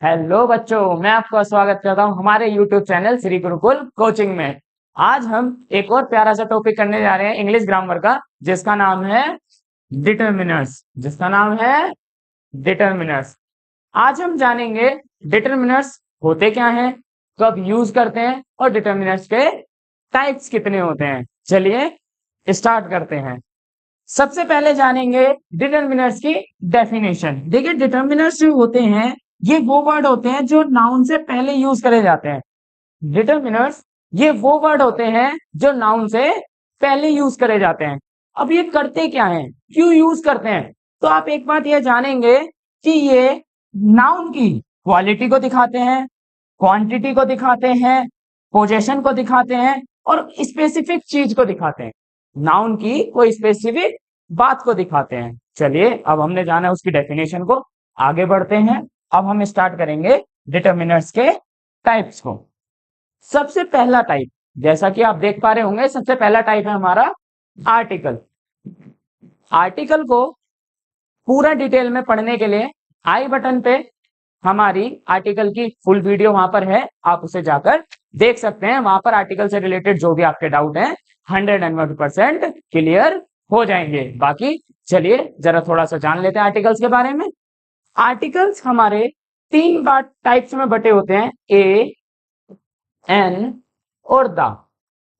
Hello बच्चों, मैं आपका स्वागत करता हूं हमारे YouTube channel Shri Gurukul coaching में। आज हम एक और प्यारा सा टॉपिक करने जा रहे हैं इंग्लिश ग्रामर का, जिसका नाम है डिटरमिनर्स। आज हम जानेंगे डिटरमिनर्स होते क्या हैं, कब यूज करते हैं और डिटरमिनर्स के टाइप्स कितने होते हैं। चलिए स्टार्ट करते हैं। सबसे पहले जानेंगे डिटरमिनर्स की डेफिनेशन। देखिए, डिटरमिनर्स जो होते हैं ये वो वर्ड होते हैं जो नाउन से पहले यूज करे जाते हैं। डिटरमिनर्स ये वो वर्ड होते हैं जो नाउन से पहले यूज करे जाते हैं। अब ये करते क्या हैं, क्यों यूज करते हैं, तो आप एक बात ये जानेंगे कि ये नाउन की क्वालिटी को दिखाते हैं, क्वांटिटी को दिखाते हैं, पोजेशन को दिखाते हैं और स्पेसिफिक चीज को दिखाते हैं। नाउन की कोई स्पेसिफिक बात को दिखाते हैं। चलिए, अब हमने जाना उसकी डेफिनेशन को, आगे बढ़ते हैं। अब हम स्टार्ट करेंगे डिटरमिनर्स के टाइप्स को। सबसे पहला टाइप, जैसा कि आप देख पा रहे होंगे, सबसे पहला टाइप है हमारा आर्टिकल। आर्टिकल को पूरा डिटेल में पढ़ने के लिए आई बटन पे हमारी आर्टिकल की फुल वीडियो वहां पर है, आप उसे जाकर देख सकते हैं। वहां पर आर्टिकल से रिलेटेड जो भी आपके डाउट हैं 101% क्लियर हो जाएंगे। बाकी चलिए जरा थोड़ा सा जान लेते हैं आर्टिकल्स के बारे में। आर्टिकल्स हमारे तीन टाइप्स में बटे होते हैं, ए, एन और दा।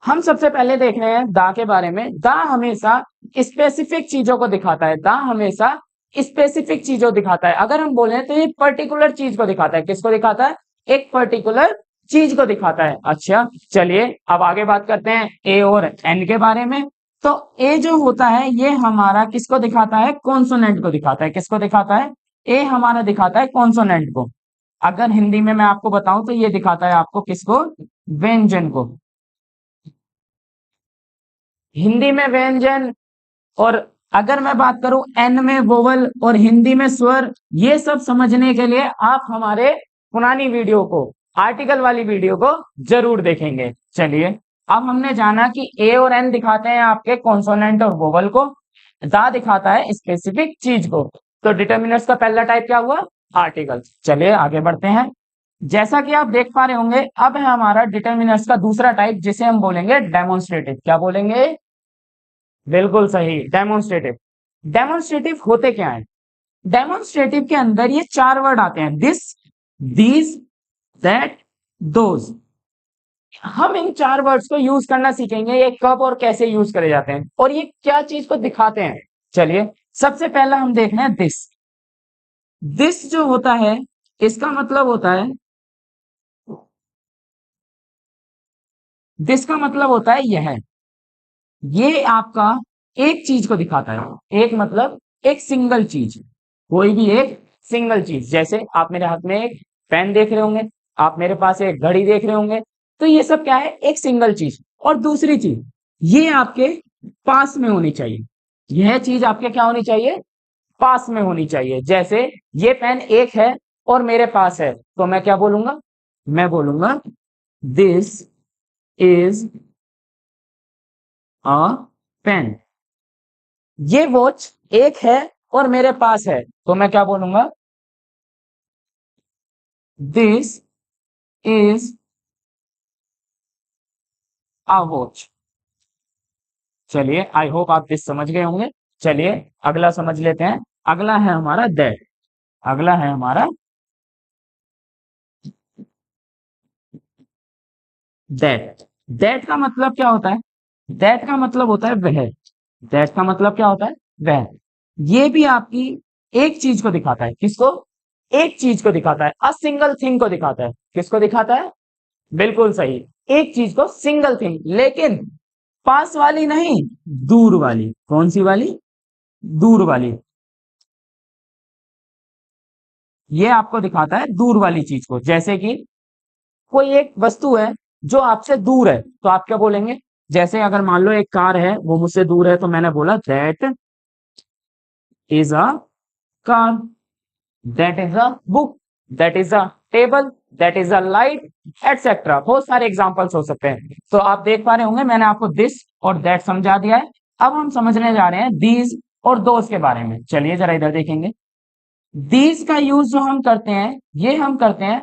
हम सबसे पहले देख रहे हैं दा के बारे में। दा हमेशा स्पेसिफिक चीजों को दिखाता है। दा हमेशा स्पेसिफिक चीजों दिखाता है। अगर हम बोले तो ये पर्टिकुलर चीज को दिखाता है। किसको दिखाता है? एक पर्टिकुलर चीज को दिखाता है। अच्छा, चलिए अब आगे बात करते हैं ए और एन के बारे में। तो ए जो होता है ये हमारा किसको दिखाता है? कॉन्सोनेंट को दिखाता है। किसको दिखाता है? ए हमारा दिखाता है कॉन्सोनेंट को। अगर हिंदी में मैं आपको बताऊं तो ये दिखाता है आपको किसको? व्यंजन को। हिंदी में व्यंजन। और अगर मैं बात करूं एन में वोवल और हिंदी में स्वर, ये सब समझने के लिए आप हमारे पुरानी वीडियो को, आर्टिकल वाली वीडियो को जरूर देखेंगे। चलिए, अब हमने जाना कि ए और एन दिखाते हैं आपके कॉन्सोनेंट और वोवल को, दा दिखाता है स्पेसिफिक चीज को। तो डिटरमिनर्स का पहला टाइप क्या हुआ? आर्टिकल। चलिए आगे बढ़ते हैं। जैसा कि आप देख पा रहे होंगे, अब है हमारा डिटरमिनर्स का दूसरा टाइप, जिसे हम बोलेंगे डेमोन्स्ट्रेटिव। क्या बोलेंगे? बिल्कुल सही, डेमोन्स्ट्रेटिव। डेमोन्स्ट्रेटिव होते क्या है? डेमोन्स्ट्रेटिव के अंदर ये चार वर्ड आते हैं, दिस, दीज, दैट, दोज। हम इन चार वर्ड्स को यूज करना सीखेंगे, ये कब और कैसे यूज करे जाते हैं और ये क्या चीज को दिखाते हैं। चलिए, सबसे पहला हम देख रहे हैं दिस। दिस जो होता है इसका मतलब होता है, दिस का मतलब होता है यह। ये आपका एक चीज को दिखाता है। एक मतलब एक सिंगल चीज, कोई भी एक सिंगल चीज। जैसे आप मेरे हाथ में एक पेन देख रहे होंगे, आप मेरे पास एक घड़ी देख रहे होंगे, तो ये सब क्या है? एक सिंगल चीज। और दूसरी चीज, ये आपके पास में होनी चाहिए। यह चीज आपके क्या होनी चाहिए? पास में होनी चाहिए। जैसे ये पेन एक है और मेरे पास है, तो मैं क्या बोलूंगा? मैं बोलूंगा दिस इज अ पेन। ये वॉच एक है और मेरे पास है, तो मैं क्या बोलूंगा? This is a watch. चलिए, आई होप आप दिस समझ गए होंगे। चलिए अगला समझ लेते हैं। अगला है हमारा दैट। अगला है हमारा दैट। दैट का मतलब क्या होता है? दैट का मतलब होता है वह। दैट का मतलब क्या होता है? वह। ये भी आपकी एक चीज को दिखाता है। किसको? एक चीज को दिखाता है। अ सिंगल थिंग को दिखाता है। किसको दिखाता है? बिल्कुल सही, एक चीज को, सिंगल थिंग। लेकिन पास वाली नहीं, दूर वाली। कौन सी वाली? दूर वाली। ये आपको दिखाता है दूर वाली चीज को। जैसे कि कोई एक वस्तु है जो आपसे दूर है, तो आप क्या बोलेंगे? जैसे अगर मान लो एक कार है, वो मुझसे दूर है, तो मैंने बोला that is a car, that is a book, that is a table, that is a light, etcetera. बहुत सारे एग्जांपल्स हो सकते हैं। तो आप देख पा रहे होंगे मैंने आपको दिस और दैट समझा दिया है। अब हम समझने जा रहे हैं दीज और दोज के बारे में। चलिए जरा इधर देखेंगे। दीज का यूज जो हम करते हैं, ये हम करते हैं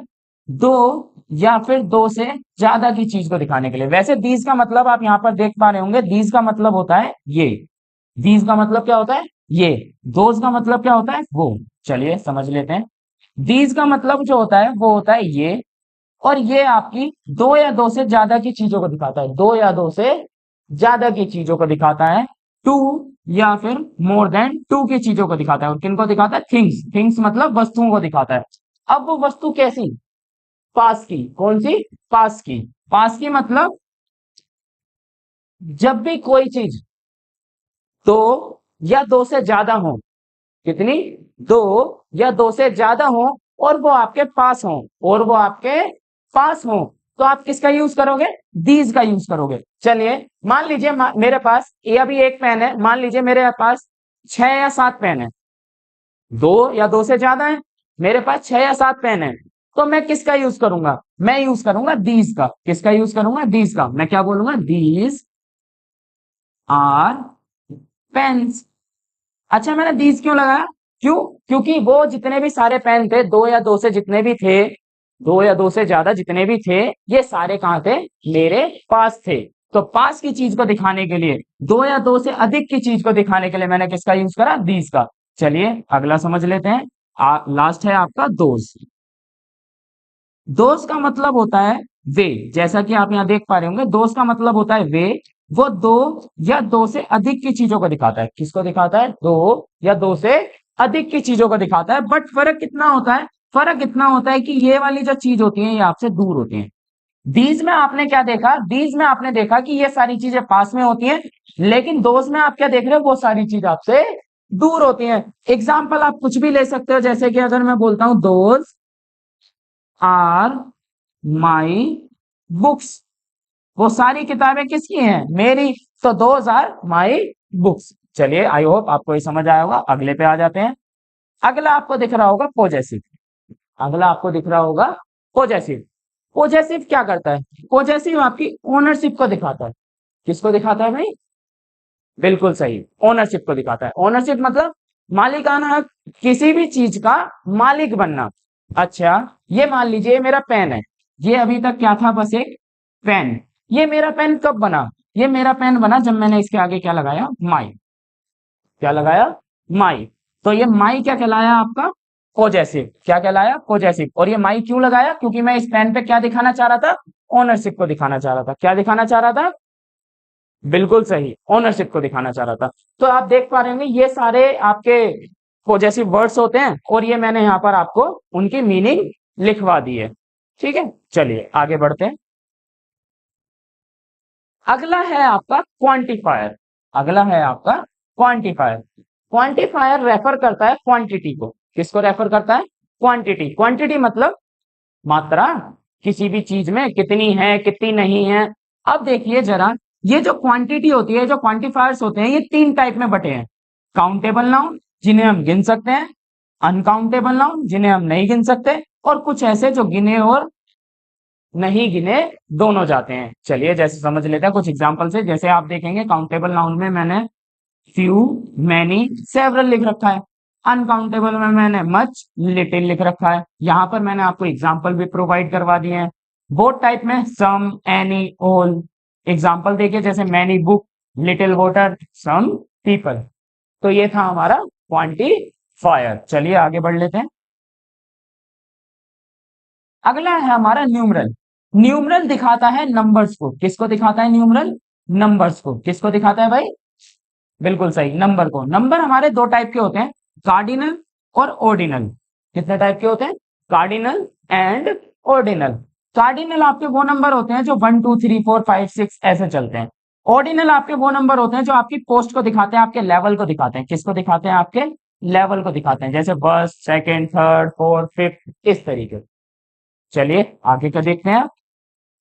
दो या फिर दो से ज्यादा की चीज को दिखाने के लिए। वैसे दीज का मतलब आप यहां पर देख पा रहे होंगे, दीज का मतलब होता है ये। दीज का मतलब क्या होता है? ये। दोज का मतलब क्या होता है? वो। चलिए समझ लेते हैं। दीज का मतलब जो होता है वो होता है ये, और ये आपकी दो या दो से ज्यादा की चीजों को दिखाता है। दो या दो से ज्यादा की चीजों को दिखाता है। टू या फिर मोर देन टू की चीजों को दिखाता है। और किनको दिखाता है? थिंग्स। थिंग्स मतलब वस्तुओं को दिखाता है। अब वो वस्तु कैसी? पास की। कौन सी? पास की। पास की मतलब जब भी कोई चीज दो या दो से ज्यादा हो। कितनी? दो या दो से ज्यादा हो, और वो आपके पास हो, और वो आपके पास हो, तो आप किसका यूज करोगे? दीज का यूज करोगे। चलिए मान लीजिए मेरे पास ये अभी एक पेन है, मान लीजिए मेरे पास 6 या 7 पेन है। दो या दो से ज्यादा है, मेरे पास 6 या 7 पेन है, तो मैं किसका यूज करूंगा? मैं यूज करूंगा दीज का। किसका यूज करूंगा? दीज का। मैं क्या बोलूंगा? These are pens. अच्छा, मैंने दीज क्यों लगाया? क्यों? क्योंकि वो जितने भी सारे पेन थे, दो या दो से जितने भी थे, दो या दो से ज्यादा जितने भी थे, ये सारे कहां थे? मेरे पास थे। तो पास की चीज को दिखाने के लिए, दो या दो से अधिक की चीज को दिखाने के लिए मैंने किसका यूज करा? दीज का। चलिए अगला समझ लेते हैं। लास्ट है आपका दोज। दोस्त का मतलब होता है वे। जैसा कि आप यहां देख पा रहे होंगे, दोस्त का मतलब होता है वे। वो दो या दो से अधिक की चीजों को दिखाता है। किसको दिखाता है? दो या दो से अधिक की चीजों को दिखाता है। बट फर्क कितना होता है? फर्क इतना होता है कि ये वाली जो चीज होती है ये आपसे दूर होती है। दीज में आपने क्या देखा? दीज में आपने देखा कि ये सारी चीजें पास में होती हैं, लेकिन दोस्त में आप क्या देख रहे हो? वो सारी चीज आपसे दूर होती हैं। एग्जाम्पल आप कुछ भी ले सकते हो, जैसे कि अगर मैं बोलता हूं दोस्त आर माई बुक्स, वो सारी किताबें किसकी हैं? मेरी। तो दोज आर माई बुक्स। चलिए आई होप आपको ये समझ आया होगा। अगले पे आ जाते हैं। अगला आपको दिख रहा होगा पॉजेसिव। अगला आपको दिख रहा होगा पॉजेसिव। पॉजेसिव क्या करता है? पॉजेसिव आपकी ओनरशिप को दिखाता है। किसको दिखाता है भाई? बिल्कुल सही, ओनरशिप को दिखाता है। ओनरशिप मतलब मालिकाना हक, किसी भी चीज का मालिक बनना। अच्छा, ये मान लीजिए मेरा पेन है। ये अभी तक क्या था? बस एक पेन। ये मेरा पेन कब बना? ये मेरा पेन बना जब मैंने इसके आगे क्या लगाया? माई। क्या लगाया? माई। तो ये माई क्या कहलाया आपका? पॉजेसिव। क्या कहलाया? पॉजेसिव। और ये माई क्यों लगाया? क्योंकि मैं इस पेन पे क्या दिखाना चाह रहा था? ओनरशिप को दिखाना चाह रहा था। क्या दिखाना चाह रहा था? बिल्कुल सही, ओनरशिप को दिखाना चाह रहा था। तो आप देख पा रहे होंगे ये सारे आपके पॉजेसिव वर्ड्स होते हैं, और ये मैंने यहां पर आपको उनकी मीनिंग लिखवा दी है। ठीक है, चलिए आगे बढ़ते हैं। अगला है आपका क्वांटिफायर। अगला है आपका क्वांटिफायर। क्वांटिफायर रेफर करता है क्वांटिटी को। किसको रेफर करता है? क्वांटिटी। क्वांटिटी मतलब मात्रा। किसी भी चीज में कितनी है, कितनी नहीं है। अब देखिए जरा, ये जो क्वांटिटी होती है, जो क्वांटिफायर्स होते हैं, ये 3 टाइप में बटे हैं। काउंटेबल नाउन, जिन्हें हम गिन सकते हैं। अनकाउंटेबल नाउन, जिन्हें हम नहीं गिन सकते। और कुछ ऐसे जो गिने और नहीं गिने दोनों जाते हैं। चलिए जैसे समझ लेते हैं कुछ एग्जांपल से। जैसे आप देखेंगे काउंटेबल नाउन में मैंने फ्यू, मैनी, सेवरल लिख रखा है। अनकाउंटेबल में मैंने मच, लिटिल लिख रखा है। यहां पर मैंने आपको एग्जांपल भी प्रोवाइड करवा दिए हैं। बोथ टाइप में सम, एनी, ऑल। एग्जांपल देखिए, जैसे many book, little water, some people. तो ये था हमारा क्वांटिफायर। चलिए आगे बढ़ लेते हैं। अगला है हमारा न्यूमरल। न्यूमरल दिखाता है नंबर्स को। किसको दिखाता है न्यूमरल? नंबर्स को। किसको दिखाता है भाई? बिल्कुल सही, नंबर को। नंबर हमारे 2 टाइप के होते हैं, कार्डिनल और ऑर्डिनल। कितने टाइप के होते हैं? Cardinal and ordinal. कार्डिनल आपके वो नंबर होते हैं जो 1 2 3 4 5 6 ऐसे चलते हैं। ऑर्डिनल आपके वो नंबर होते हैं जो आपकी पोस्ट को दिखाते हैं, आपके लेवल को दिखाते हैं। किसको दिखाते हैं? आपके लेवल को दिखाते हैं, जैसे first, second, third, fourth, fifth, इस तरीके। चलिए आगे का देखते हैं।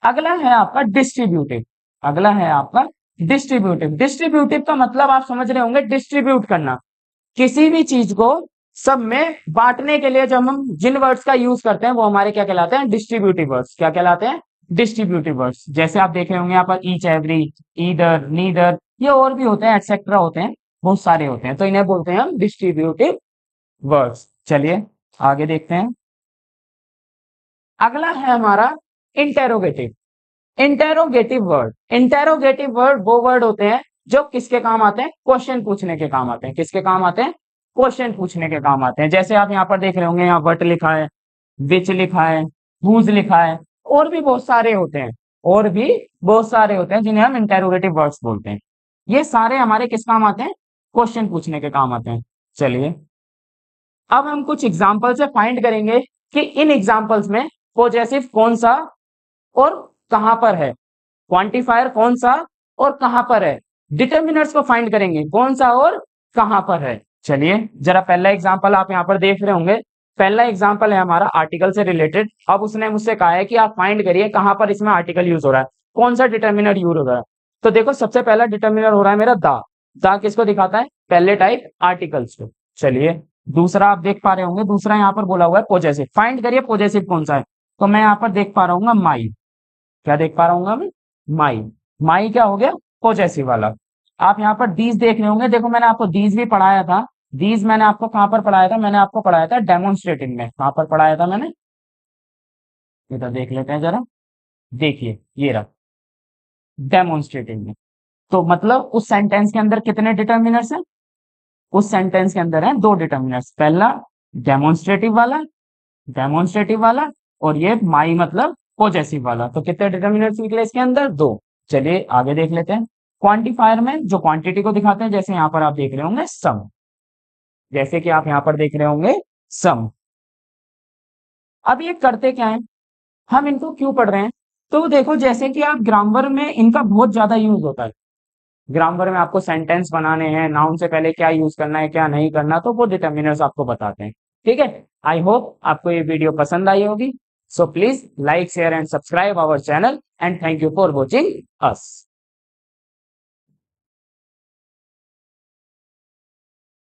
अगला है आपका डिस्ट्रीब्यूटिव। अगला है आपका डिस्ट्रीब्यूटिव। डिस्ट्रीब्यूटिव का मतलब आप समझ रहे होंगे, डिस्ट्रीब्यूट करना। किसी भी चीज को सब में बांटने के लिए जब हम जिन वर्ड्स का यूज करते हैं वो हमारे क्या कहलाते हैं? Distributive words. क्या कहलाते हैं? Distributive words. जैसे आप देख रहे होंगे यहाँ पर ईच, एवरी, ईदर, नीदर, ये और भी होते हैं, एटसेट्रा होते हैं, बहुत सारे होते हैं। तो इन्हें बोलते हैं हम डिस्ट्रीब्यूटिव वर्ड्स। चलिए आगे देखते हैं। अगला है हमारा इंटेरोगेटिव। इंटेरोगेटिव वर्ड वो वर्ड होते हैं जो किसके काम आते हैं, क्वेश्चन पूछने के काम आते हैं। किसके काम आते हैं, क्वेश्चन पूछने के काम आते हैं। जैसे आप यहाँ पर देख रहे होंगे, यहाँ वट लिखा है, विच लिखा है, हुज लिखा है, और भी बहुत सारे होते हैं, और भी बहुत सारे होते हैं जिन्हें हम इंटेरोगेटिव वर्ड्स बोलते हैं। ये सारे हमारे किस काम आते हैं, क्वेश्चन पूछने के काम आते हैं। चलिए अब हम कुछ एग्जाम्पल से फाइंड करेंगे कि इन एग्जाम्पल्स में पॉजेसिव कौन सा और कहां पर है, क्वांटिफायर कौन सा और कहां पर है, डिटर्मिनर्स को फाइंड करेंगे कौन सा और कहां पर है। चलिए जरा पहला एग्जांपल आप यहां पर देख रहे होंगे। पहला एग्जांपल है हमारा आर्टिकल से रिलेटेड। अब उसने मुझसे कहा है कि आप फाइंड करिए कहां पर इसमें आर्टिकल यूज हो रहा है, कौन सा डिटर्मिनर यूज हो रहा है। तो देखो सबसे पहला डिटर्मिनर हो रहा है मेरा द। द किसको दिखाता है, पहले टाइप आर्टिकल्स को। चलिए दूसरा आप देख पा रहे होंगे, दूसरा यहाँ पर बोला हुआ है पॉजेसिव। फाइंड करिए पॉजेसिव कौन सा है। तो मैं यहाँ पर देख पा रहा हूँ माई। क्या देख पा रहा हूँ मैं, माई। माई क्या हो गया, पॉजेसिव वाला। आप यहाँ पर दीज देख रहे होंगे। देखो मैंने आपको दीज भी पढ़ाया था। दीज मैंने आपको कहां पर पढ़ाया था, मैंने आपको पढ़ाया था डेमोन्स्ट्रेटिव में। कहां पर पढ़ाया था मैंने, इधर देख लेते हैं जरा। देखिए ये रहा डेमोन्स्ट्रेटिव में। तो मतलब उस सेंटेंस के अंदर कितने डिटर्मिनर्स हैं, उस सेंटेंस के अंदर है दो डिटर्मिनर्स। पहला डेमोन्स्ट्रेटिव वाला, डेमोन्स्ट्रेटिव वाला, और ये माई मतलब पॉजेसिव वाला। तो कितने डिटर्मिनर्स निकले इसके अंदर, दो। चलिए आगे देख लेते हैं। क्वांटिफायर में जो क्वांटिटी को दिखाते हैं, जैसे यहाँ पर आप देख रहे होंगे सम, जैसे कि आप यहाँ पर देख रहे होंगे सम। अब ये करते क्या है, हम इनको क्यों पढ़ रहे हैं। तो देखो जैसे कि आप ग्रामर में इनका बहुत ज्यादा यूज होता है। ग्रामर में आपको सेंटेंस बनाने हैं, नाउन से पहले क्या यूज करना है क्या नहीं करना, तो वो डिटर्मिनर्स आपको बताते हैं। ठीक है, आई होप आपको ये वीडियो पसंद आई होगी। So please like share and subscribe our channel and thank you for watching us.